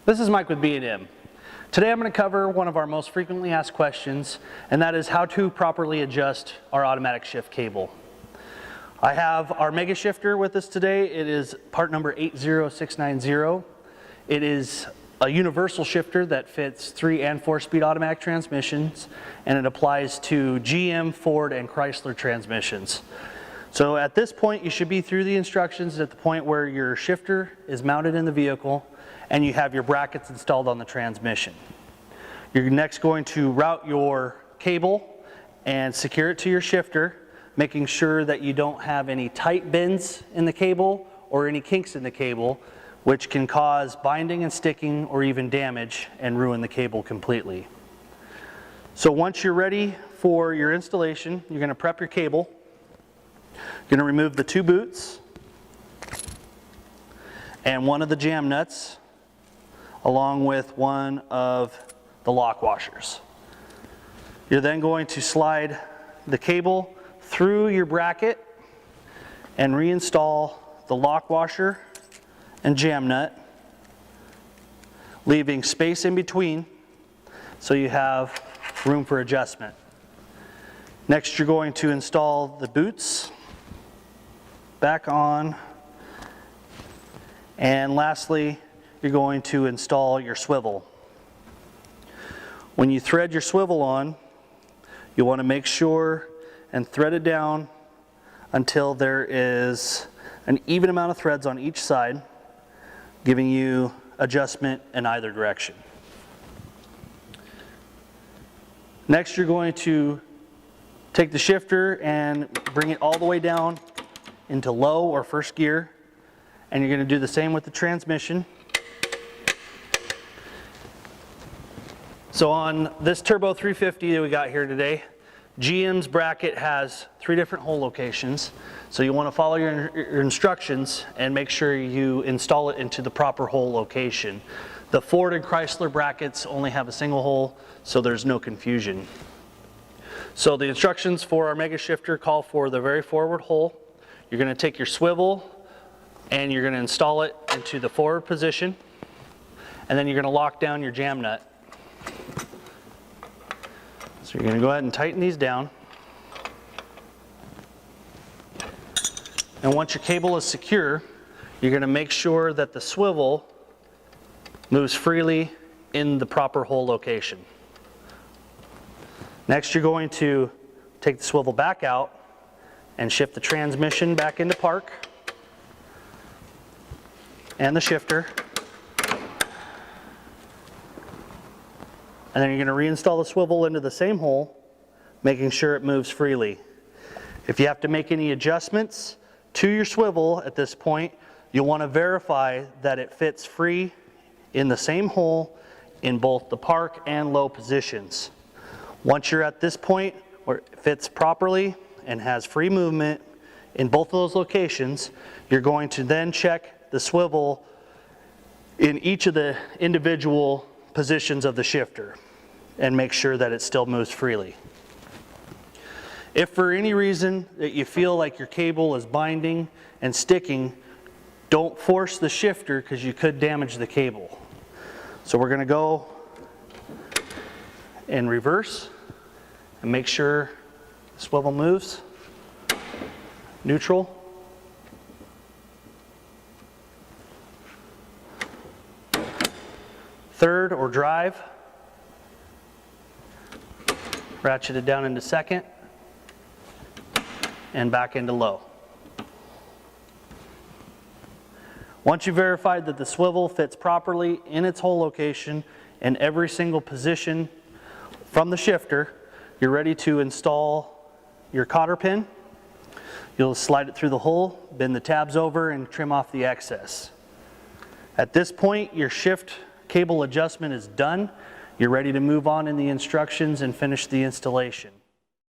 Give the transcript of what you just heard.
This is Mike with B&M. Today I'm going to cover one of our most frequently asked questions, and that is how to properly adjust our automatic shift cable. I have our mega shifter with us today. It is part number 80690. It is a universal shifter that fits 3 and 4 speed automatic transmissions, and it applies to GM, Ford, and Chrysler transmissions. So at this point you should be through the instructions at the point where your shifter is mounted in the vehicle and you have your brackets installed on the transmission. You're next going to route your cable and secure it to your shifter, making sure that you don't have any tight bends in the cable or any kinks in the cable, which can cause binding and sticking or even damage and ruin the cable completely. So once you're ready for your installation, you're going to prep your cable. You're going to remove the 2 boots and one of the jam nuts, along with one of the lock washers. You're then going to slide the cable through your bracket and reinstall the lock washer and jam nut, leaving space in between so you have room for adjustment. Next, you're going to install the boots back on, and lastly, you're going to install your swivel. When you thread your swivel on, you want to make sure and thread it down until there is an even amount of threads on each side, giving you adjustment in either direction. Next, you're going to take the shifter and bring it all the way down into low or first gear, and you're going to do the same with the transmission. So on this Turbo 350 that we got here today, GM's bracket has 3 different hole locations. So you want to follow your instructions and make sure you install it into the proper hole location. The Ford and Chrysler brackets only have a single hole, so there's no confusion. So the instructions for our mega shifter call for the very forward hole. You're going to take your swivel and you're going to install it into the forward position, and then you're going to lock down your jam nut. So you're going to go ahead and tighten these down. And once your cable is secure, you're going to make sure that the swivel moves freely in the proper hole location. Next, you're going to take the swivel back out and shift the transmission back into park and the shifter. And then you're going to reinstall the swivel into the same hole, making sure it moves freely. If you have to make any adjustments to your swivel at this point, you'll want to verify that it fits free in the same hole in both the park and low positions. Once you're at this point where it fits properly and has free movement in both of those locations, you're going to then check the swivel in each of the individual positions of the shifter and make sure that it still moves freely. If for any reason that you feel like your cable is binding and sticking, don't force the shifter because you could damage the cable. So we're going to go in reverse and make sure the swivel moves. Neutral. Third or drive. Ratchet it down into second and back into low. Once you've verified that the swivel fits properly in its hole location in every single position from the shifter, you're ready to install your cotter pin. You'll slide it through the hole, bend the tabs over, and trim off the excess. At this point, your shift cable adjustment is done. You're ready to move on in the instructions and finish the installation.